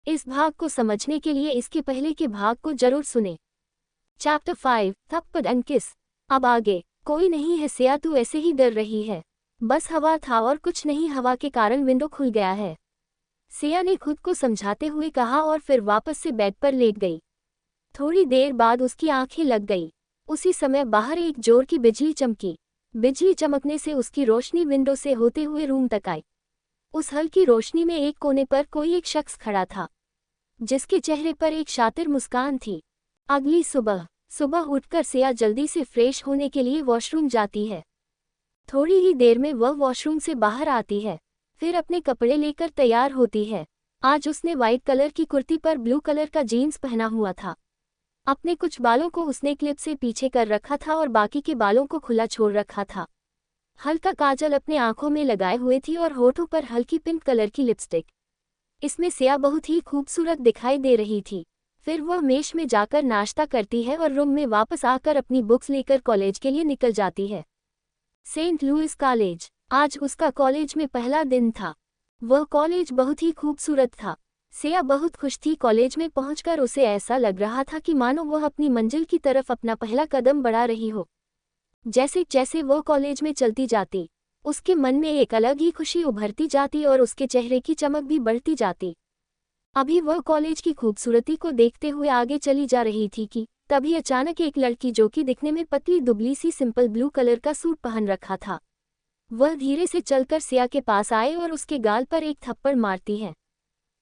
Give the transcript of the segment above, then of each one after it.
इस भाग को समझने के लिए इसके पहले के भाग को जरूर सुने। चैप्टर 5 थप्पड़ एंड किस। अब आगे। कोई नहीं है सिया, तू ऐसे ही डर रही है। बस हवा था और कुछ नहीं, हवा के कारण विंडो खुल गया है, सिया ने खुद को समझाते हुए कहा और फिर वापस से बेड पर लेट गई। थोड़ी देर बाद उसकी आंखें लग गई। उसी समय बाहर एक जोर की बिजली चमकी। बिजली चमकने से उसकी रोशनी विंडो से होते हुए रूम तक आई। उस हल्की रोशनी में एक कोने पर कोई एक शख्स खड़ा था, जिसके चेहरे पर एक शातिर मुस्कान थी। अगली सुबह उठकर सिया जल्दी से फ्रेश होने के लिए वॉशरूम जाती है। थोड़ी ही देर में वह वॉशरूम से बाहर आती है, फिर अपने कपड़े लेकर तैयार होती है। आज उसने व्हाइट कलर की कुर्ती पर ब्लू कलर का जीन्स पहना हुआ था। अपने कुछ बालों को उसने क्लिप से पीछे कर रखा था और बाकी के बालों को खुला छोड़ रखा था। हल्का काजल अपने आंखों में लगाए हुए थी और होठों पर हल्की पिंक कलर की लिपस्टिक। इसमें सिया बहुत ही खूबसूरत दिखाई दे रही थी। फिर वह मेश में जाकर नाश्ता करती है और रूम में वापस आकर अपनी बुक्स लेकर कॉलेज के लिए निकल जाती है। Saint Louis college. आज उसका कॉलेज में पहला दिन था। वह कॉलेज बहुत ही खूबसूरत था। सिया बहुत खुश थी। कॉलेज में पहुंचकर उसे ऐसा लग रहा था कि मानो वह अपनी मंजिल की तरफ अपना पहला कदम बढ़ा रही हो। जैसे जैसे वह कॉलेज में चलती जाती, उसके मन में एक अलग ही खुशी उभरती जाती और उसके चेहरे की चमक भी बढ़ती जाती। अभी वह कॉलेज की खूबसूरती को देखते हुए आगे चली जा रही थी कि तभी अचानक एक लड़की, जो कि दिखने में पतली दुबली सी सिंपल ब्लू कलर का सूट पहन रखा था, वह धीरे से चलकर सिया के पास आए और उसके गाल पर एक थप्पड़ मारती है।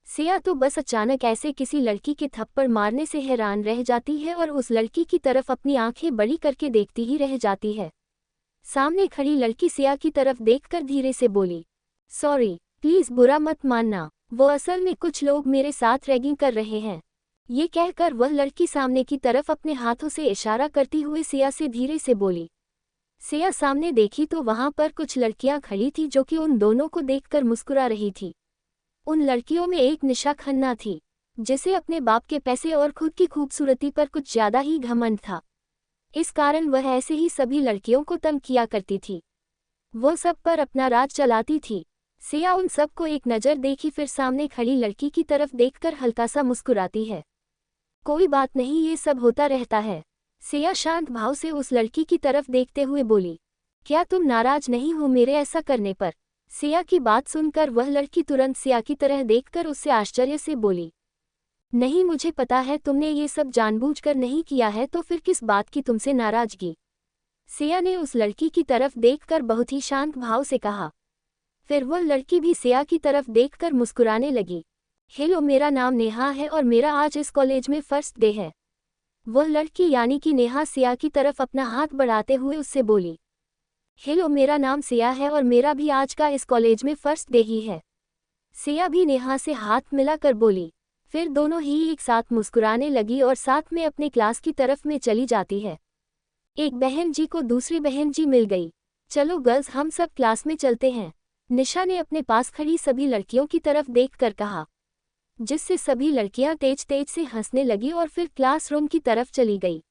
सिया तो बस अचानक ऐसे किसी लड़की के थप्पड़ मारने से हैरान रह जाती है और उस लड़की की तरफ अपनी आंखें बड़ी करके देखती ही रह जाती है। सामने खड़ी लड़की सिया की तरफ देखकर धीरे से बोली, सॉरी, प्लीज बुरा मत मानना, वो असल में कुछ लोग मेरे साथ रैगिंग कर रहे हैं। ये कहकर वह लड़की सामने की तरफ अपने हाथों से इशारा करती हुए सिया से धीरे से बोली। सिया सामने देखी तो वहां पर कुछ लड़कियां खड़ी थी जो कि उन दोनों को देखकर मुस्कुरा रही थी। उन लड़कियों में एक निशा खन्ना थी, जिसे अपने बाप के पैसे और खुद की खूबसूरती पर कुछ ज्यादा ही घमंड था। इस कारण वह ऐसे ही सभी लड़कियों को तंग किया करती थी। वो सब पर अपना राज चलाती थी। सिया उन सब को एक नज़र देखी, फिर सामने खड़ी लड़की की तरफ देखकर हल्का सा मुस्कुराती है। कोई बात नहीं, ये सब होता रहता है। सिया शांत भाव से उस लड़की की तरफ देखते हुए बोली, क्या तुम नाराज नहीं हो मेरे ऐसा करने पर? सिया की बात सुनकर वह लड़की तुरंत सिया की तरह देखकर उससे आश्चर्य से बोली, नहीं, मुझे पता है तुमने ये सब जानबूझकर नहीं किया है, तो फिर किस बात की तुमसे नाराजगी? सिया ने उस लड़की की तरफ देखकर बहुत ही शांत भाव से कहा। फिर वह लड़की भी सिया की तरफ देखकर मुस्कुराने लगी। हेलो, मेरा नाम नेहा है और मेरा आज इस कॉलेज में फर्स्ट डे है। वह लड़की यानी कि नेहा सिया की तरफ अपना हाथ बढ़ाते हुए उससे बोली, हेलो, मेरा नाम सिया है और मेरा भी आज का इस कॉलेज में फर्स्ट डे ही है। सिया भी नेहा से हाथ मिलाकर बोली। फिर दोनों ही एक साथ मुस्कुराने लगी और साथ में अपने क्लास की तरफ में चली जाती है। एक बहन जी को दूसरी बहन जी मिल गई। चलो गर्ल्स, हम सब क्लास में चलते हैं, निशा ने अपने पास खड़ी सभी लड़कियों की तरफ देखकर कहा, जिससे सभी लड़कियां तेज तेज से हंसने लगी और फिर क्लासरूम की तरफ चली गई।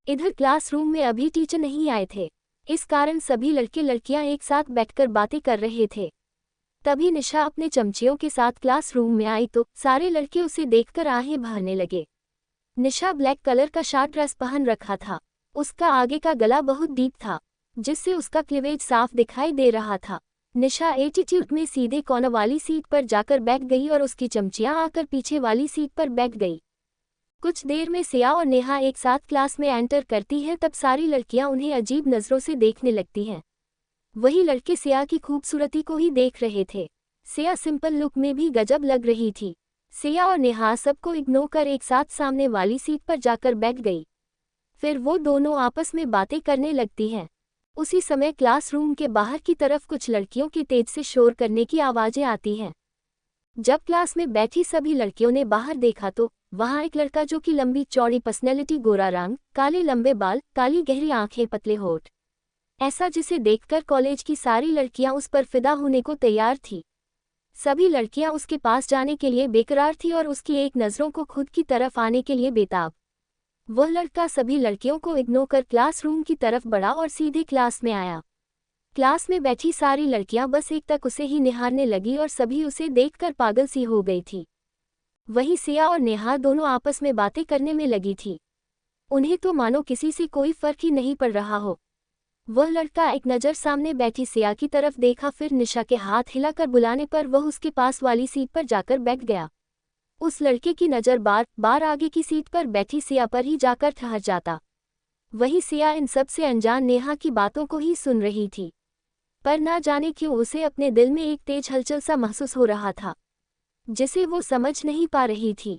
इधर क्लासरूम में अभी टीचर नहीं आए थे, इस कारण सभी लड़के लड़कियां एक साथ बैठकर बातें कर रहे थे। तभी निशा अपने चमचियों के साथ क्लासरूम में आई तो सारे लड़के उसे देखकर आहें भरने लगे। निशा ब्लैक कलर का शॉर्ट ड्रेस पहन रखा था। उसका आगे का गला बहुत डीप था, जिससे उसका क्लीवेज साफ दिखाई दे रहा था। निशा एटीट्यूड में सीधे कॉर्नर वाली सीट पर जाकर बैठ गई और उसकी चमचियां आकर पीछे वाली सीट पर बैठ गई। कुछ देर में सिया और नेहा एक साथ क्लास में एंटर करती हैं, तब सारी लड़कियां उन्हें अजीब नज़रों से देखने लगती हैं। वही लड़के सिया की खूबसूरती को ही देख रहे थे। सिया सिंपल लुक में भी गजब लग रही थी। सिया और नेहा सबको इग्नोर कर एक साथ सामने वाली सीट पर जाकर बैठ गई। फिर वो दोनों आपस में बातें करने लगती हैं। उसी समय क्लासरूम के बाहर की तरफ कुछ लड़कियों के तेज से शोर करने की आवाज़ें आती हैं। जब क्लास में बैठी सभी लड़कियों ने बाहर देखा तो वहाँ एक लड़का, जो कि लंबी चौड़ी पर्सनैलिटी, गोरा रंग, काले लंबे बाल, काली गहरी आंखें, पतले होठ, ऐसा जिसे देखकर कॉलेज की सारी लड़कियां उस पर फिदा होने को तैयार थी। सभी लड़कियां उसके पास जाने के लिए बेकरार थी और उसकी एक नज़रों को खुद की तरफ आने के लिए बेताब। वह लड़का सभी लड़कियों को इग्नोर कर क्लासरूम की तरफ बढ़ा और सीधे क्लास में आया। क्लास में बैठी सारी लड़कियां बस एक तक उसे ही निहारने लगी और सभी उसे देखकर पागल सी हो गई थी। वहीं सिया और नेहा दोनों आपस में बातें करने में लगी थी। उन्हें तो मानो किसी से कोई फर्क ही नहीं पड़ रहा हो। वह लड़का एक नज़र सामने बैठी सिया की तरफ देखा, फिर निशा के हाथ हिलाकर बुलाने पर वह उसके पास वाली सीट पर जाकर बैठ गया। उस लड़के की नज़र बार बार आगे की सीट पर बैठी सिया पर ही जाकर ठहर जाता। वही सिया इन सब से अनजान नेहा की बातों को ही सुन रही थी, पर ना जाने क्यों उसे अपने दिल में एक तेज हलचल सा महसूस हो रहा था, जिसे वो समझ नहीं पा रही थी।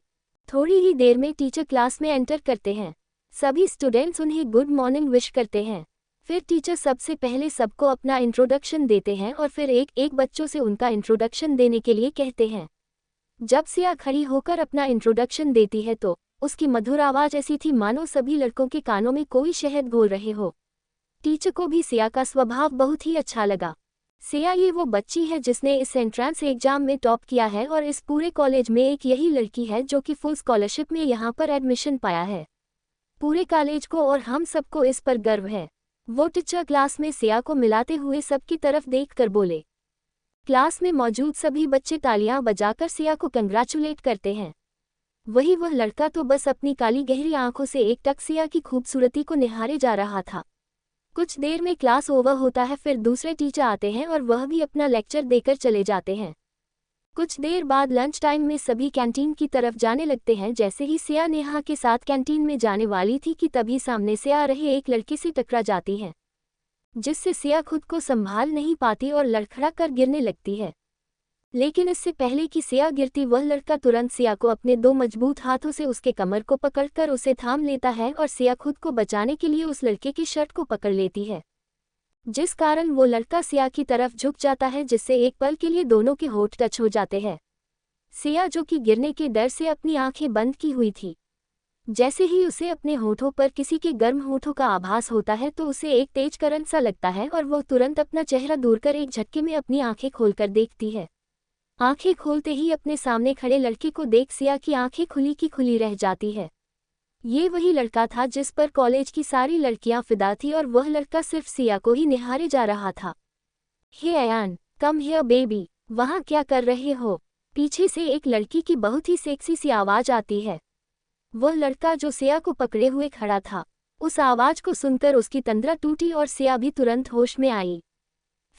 थोड़ी ही देर में टीचर क्लास में एंटर करते हैं। सभी स्टूडेंट्स उन्हें गुड मॉर्निंग विश करते हैं। फिर टीचर सबसे पहले सबको अपना इंट्रोडक्शन देते हैं और फिर एक एक बच्चों से उनका इंट्रोडक्शन देने के लिए कहते हैं। जब सिया खड़ी होकर अपना इंट्रोडक्शन देती है तो उसकी मधुर आवाज़ ऐसी थी मानो सभी लड़कों के कानों में कोई शहद घोल रहे हो। टीचर को भी सिया का स्वभाव बहुत ही अच्छा लगा। सिया ये वो बच्ची है जिसने इस एंट्रेंस एग्जाम में टॉप किया है और इस पूरे कॉलेज में एक यही लड़की है जो कि फुल स्कॉलरशिप में यहाँ पर एडमिशन पाया है। पूरे कॉलेज को और हम सबको इस पर गर्व है। वो टीचर क्लास में सिया को मिलाते हुए सबकी तरफ देखकर बोले। क्लास में मौजूद सभी बच्चे तालियां बजाकर सिया को कंग्रेचुलेट करते हैं। वही वह लड़का तो बस अपनी काली गहरी आंखों से एकटक सिया की खूबसूरती को निहारे जा रहा था। कुछ देर में क्लास ओवर होता है, फिर दूसरे टीचर आते हैं और वह भी अपना लेक्चर देकर चले जाते हैं। कुछ देर बाद लंच टाइम में सभी कैंटीन की तरफ जाने लगते हैं। जैसे ही सिया नेहा के साथ कैंटीन में जाने वाली थी कि तभी सामने से आ रहे एक लड़के से टकरा जाती है, जिससे सिया खुद को संभाल नहीं पाती और लड़खड़ा कर गिरने लगती है। लेकिन इससे पहले कि सिया गिरती, वह लड़का तुरंत सिया को अपने दो मजबूत हाथों से उसके कमर को पकड़कर उसे थाम लेता है और सिया खुद को बचाने के लिए उस लड़के की शर्ट को पकड़ लेती है, जिस कारण वो लड़का सिया की तरफ झुक जाता है, जिससे एक पल के लिए दोनों के होठ टच हो जाते हैं। सिया जो कि गिरने के डर से अपनी आंखें बंद की हुई थी, जैसे ही उसे अपने होठों पर किसी के गर्म होठों का आभास होता है तो उसे एक तेज करंट सा लगता है और वह तुरंत अपना चेहरा दूर कर एक झटके में अपनी आंखें खोलकर देखती है। आंखें खोलते ही अपने सामने खड़े लड़के को देख सिया की आंखें खुली की खुली रह जाती है। ये वही लड़का था जिस पर कॉलेज की सारी लड़कियां फिदा थी और वह लड़का सिर्फ सिया को ही निहारे जा रहा था। हे अयान, कम हियर बेबी, वहाँ क्या कर रहे हो? पीछे से एक लड़की की बहुत ही सेक्सी सी आवाज़ आती है। वह लड़का जो सिया को पकड़े हुए खड़ा था, उस आवाज़ को सुनकर उसकी तंद्रा टूटी और सिया भी तुरंत होश में आई।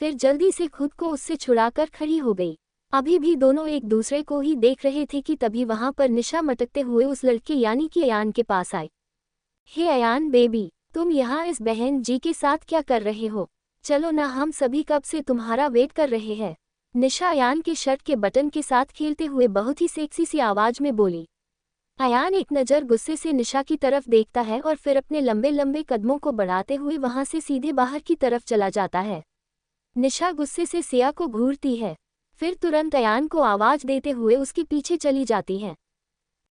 फिर जल्दी से खुद को उससे छुड़ाकर खड़ी हो गई। अभी भी दोनों एक दूसरे को ही देख रहे थे कि तभी वहां पर निशा मटकते हुए उस लड़के यानी कि अयान के पास आई। हे अयान बेबी, तुम यहाँ इस बहन जी के साथ क्या कर रहे हो? चलो ना, हम सभी कब से तुम्हारा वेट कर रहे हैं। निशा अयान के शर्ट के बटन के साथ खेलते हुए बहुत ही सेक्सी सी आवाज में बोली। अयान एक नज़र गुस्से से निशा की तरफ देखता है और फिर अपने लंबे लंबे कदमों को बढ़ाते हुए वहां से सीधे बाहर की तरफ चला जाता है। निशा गुस्से से सिया को घूरती है, फिर तुरंत अयान को आवाज देते हुए उसके पीछे चली जाती है।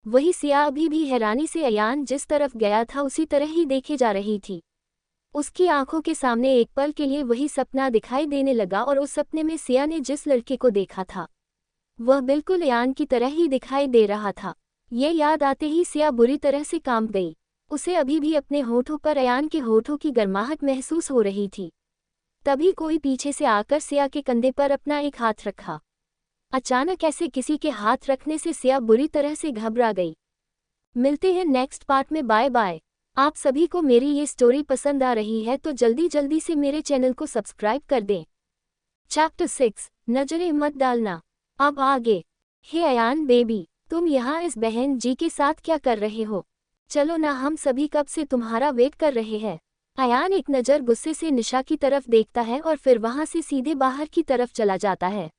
वही सिया अभी भी हैरानी से अयान जिस तरफ गया था उसी तरह ही देखे जा रही थी। उसकी आंखों के सामने एक पल के लिए वही सपना दिखाई देने लगा और उस सपने में सिया ने जिस लड़के को देखा था वह बिल्कुल अयान की तरह ही दिखाई दे रहा था। ये याद आते ही सिया बुरी तरह से कांप गई। उसे अभी भी अपने होठों पर अयान के होठों की गर्माहट महसूस हो रही थी। तभी कोई पीछे से आकर सिया के कंधे पर अपना एक हाथ रखा। अचानक ऐसे किसी के हाथ रखने से सिया बुरी तरह से घबरा गई। मिलते हैं नेक्स्ट पार्ट में। Bye bye. आप सभी को मेरी ये स्टोरी पसंद आ रही है तो जल्दी जल्दी से मेरे चैनल को सब्सक्राइब कर दें। चैप्टर 6, नजरें मत डालना। अब आगे। हे अयान बेबी, तुम यहाँ इस बहन जी के साथ क्या कर रहे हो? चलो ना, हम सभी कब से तुम्हारा वेट कर रहे हैं। अयान एक नज़र गुस्से से निशा की तरफ देखता है और फिर वहां से सीधे बाहर की तरफ चला जाता है।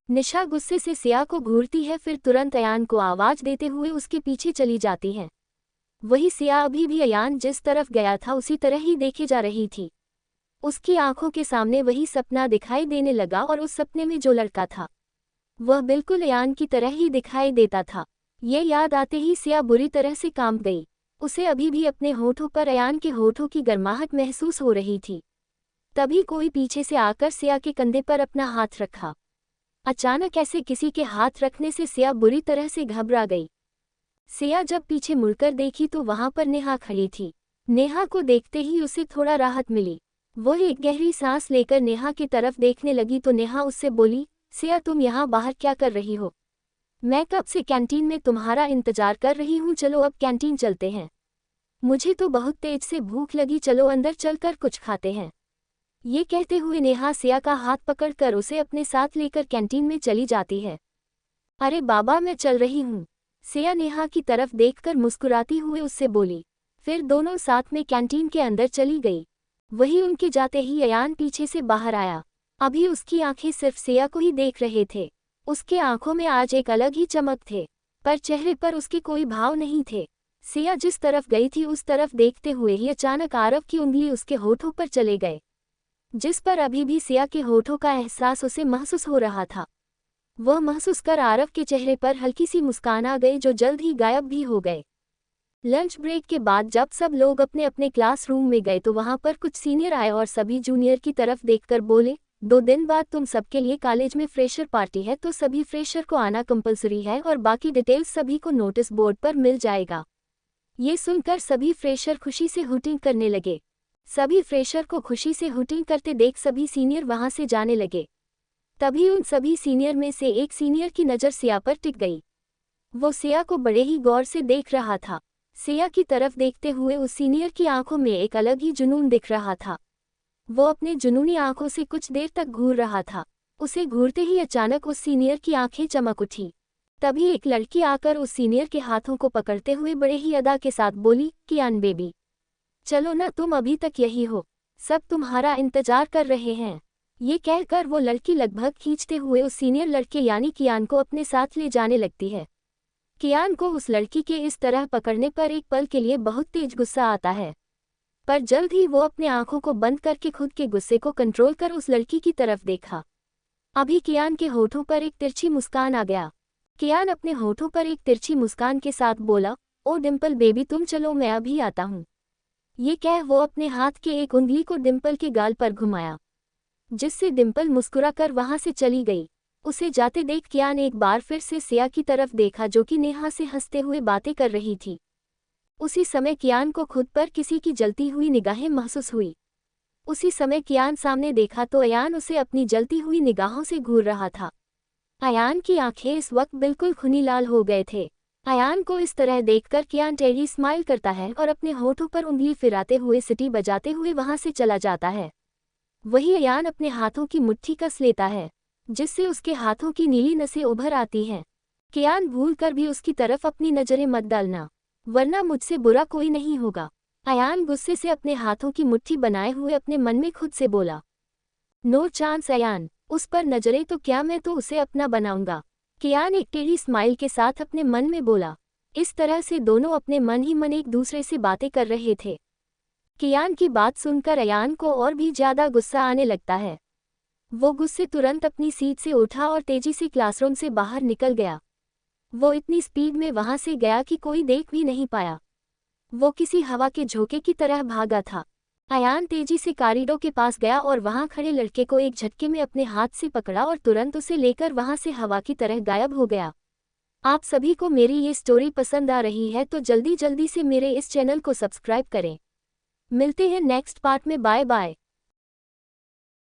निशा गुस्से से सिया को घूरती है, फिर तुरंत अयान को आवाज देते हुए उसके पीछे चली जाती है। वही सिया अभी भी अयान जिस तरफ गया था उसी तरह ही देखे जा रही थी। उसकी आंखों के सामने वही सपना दिखाई देने लगा और उस सपने में जो लड़का था वह बिल्कुल अयान की तरह ही दिखाई देता था। ये याद आते ही सिया बुरी तरह से कांप गई। उसे अभी भी अपने होठों पर अयान के होठों की गर्माहट महसूस हो रही थी। तभी कोई पीछे से आकर सिया के कंधे पर अपना हाथ रखा। अचानक ऐसे किसी के हाथ रखने से सिया बुरी तरह से घबरा गई। सिया जब पीछे मुड़कर देखी तो वहां पर नेहा खड़ी थी। नेहा को देखते ही उसे थोड़ा राहत मिली। वो एक गहरी सांस लेकर नेहा की तरफ देखने लगी तो नेहा उससे बोली, सिया तुम यहाँ बाहर क्या कर रही हो? मैं कब से कैंटीन में तुम्हारा इंतजार कर रही हूँ, चलो अब कैंटीन चलते हैं। मुझे तो बहुत तेज से भूख लगी, चलो अंदर चलकर कुछ खाते हैं। ये कहते हुए नेहा सिया का हाथ पकड़कर उसे अपने साथ लेकर कैंटीन में चली जाती है। अरे बाबा, मैं चल रही हूँ। सिया नेहा की तरफ देखकर मुस्कुराती हुए उससे बोली। फिर दोनों साथ में कैंटीन के अंदर चली गई। वही उनके जाते ही अयान पीछे से बाहर आया। अभी उसकी आंखें सिर्फ सिया को ही देख रहे थे। उसके आंखों में आज एक अलग ही चमक थे, पर चेहरे पर उसके कोई भाव नहीं थे। सिया जिस तरफ गई थी उस तरफ देखते हुए ही अचानक आरव की उंगली उसके होठों पर चले गए, जिस पर अभी भी सिया के होठों का एहसास उसे महसूस हो रहा था। वह महसूस कर आरव के चेहरे पर हल्की सी मुस्कान आ गई, जो जल्द ही गायब भी हो गए। लंच ब्रेक के बाद जब सब लोग अपने अपने क्लासरूम में गए तो वहां पर कुछ सीनियर आए और सभी जूनियर की तरफ देखकर बोले, 2 दिन बाद तुम सबके लिए कॉलेज में फ्रेशर पार्टी है, तो सभी फ्रेशर को आना कंपलसरी है और बाकी डिटेल्स सभी को नोटिस बोर्ड पर मिल जाएगा। ये सुनकर सभी फ्रेशर खुशी से हुटिंग करने लगे। सभी फ्रेशर को खुशी से हुटिंग करते देख सभी सीनियर वहां से जाने लगे। तभी उन सभी सीनियर में से एक सीनियर की नज़र सिया पर टिक गई। वो सिया को बड़े ही गौर से देख रहा था। सिया की तरफ देखते हुए उस सीनियर की आंखों में एक अलग ही जुनून दिख रहा था। वो अपने जुनूनी आंखों से कुछ देर तक घूर रहा था। उसे घूरते ही अचानक उस सीनियर की आंखें चमक उठी। तभी एक लड़की आकर उस सीनियर के हाथों को पकड़ते हुए बड़े ही अदा के साथ बोली, कियान बेबी, चलो ना, तुम अभी तक यही हो, सब तुम्हारा इंतजार कर रहे हैं। ये कहकर वो लड़की लगभग खींचते हुए उस सीनियर लड़के यानी कियान को अपने साथ ले जाने लगती है। कियान को उस लड़की के इस तरह पकड़ने पर एक पल के लिए बहुत तेज गुस्सा आता है, पर जल्द ही वो अपने आंखों को बंद करके खुद के गुस्से को कंट्रोल कर उस लड़की की तरफ देखा। अभी कियान के होठों पर एक तिरछी मुस्कान आ गया। कियान अपने होठों पर एक तिरछी मुस्कान के साथ बोला, ओ डिम्पल बेबी, तुम चलो, मैं अभी आता हूँ। ये कह वो अपने हाथ के एक उंगली को डिम्पल के गाल पर घुमाया, जिससे डिम्पल मुस्कुराकर वहां से चली गई। उसे जाते देख कियान एक बार फिर से सिया की तरफ देखा, जो कि नेहा से हंसते हुए बातें कर रही थी। उसी समय कियान को खुद पर किसी की जलती हुई निगाहें महसूस हुई। उसी समय कियान सामने देखा तो अयान उसे अपनी जलती हुई निगाहों से घूर रहा था। अयान की आंखें इस वक्त बिल्कुल खूनी लाल हो गए थे। अयान को इस तरह देखकर कियान टेढ़ी स्माइल करता है और अपने होठों पर उंगली फिराते हुए सीटी बजाते हुए वहां से चला जाता है। वही अयान अपने हाथों की मुट्ठी कस लेता है, जिससे उसके हाथों की नीली नसें उभर आती हैं। कियान भूल कर भी उसकी तरफ अपनी नजरें मत डालना, वरना मुझसे बुरा कोई नहीं होगा। अयान गुस्से से अपने हाथों की मुट्ठी बनाए हुए अपने मन में खुद से बोला। नो चांस अयान, उस पर नजरें तो क्या, मैं तो उसे अपना बनाऊंगा। कियान एक टेढ़ी स्माइल के साथ अपने मन में बोला। इस तरह से दोनों अपने मन ही मन एक दूसरे से बातें कर रहे थे। कियान की बात सुनकर अयान को और भी ज्यादा गुस्सा आने लगता है। वो गुस्से तुरंत अपनी सीट से उठा और तेजी से क्लासरूम से बाहर निकल गया। वो इतनी स्पीड में वहां से गया कि कोई देख भी नहीं पाया। वो किसी हवा के झोंके की तरह भागा था। अयान तेजी से कॉरिडोर के पास गया और वहां खड़े लड़के को एक झटके में अपने हाथ से पकड़ा और तुरंत उसे लेकर वहां से हवा की तरह गायब हो गया। आप सभी को मेरी ये स्टोरी पसंद आ रही है तो जल्दी जल्दी से मेरे इस चैनल को सब्सक्राइब करें। मिलते हैं नेक्स्ट पार्ट में, बाय बाय।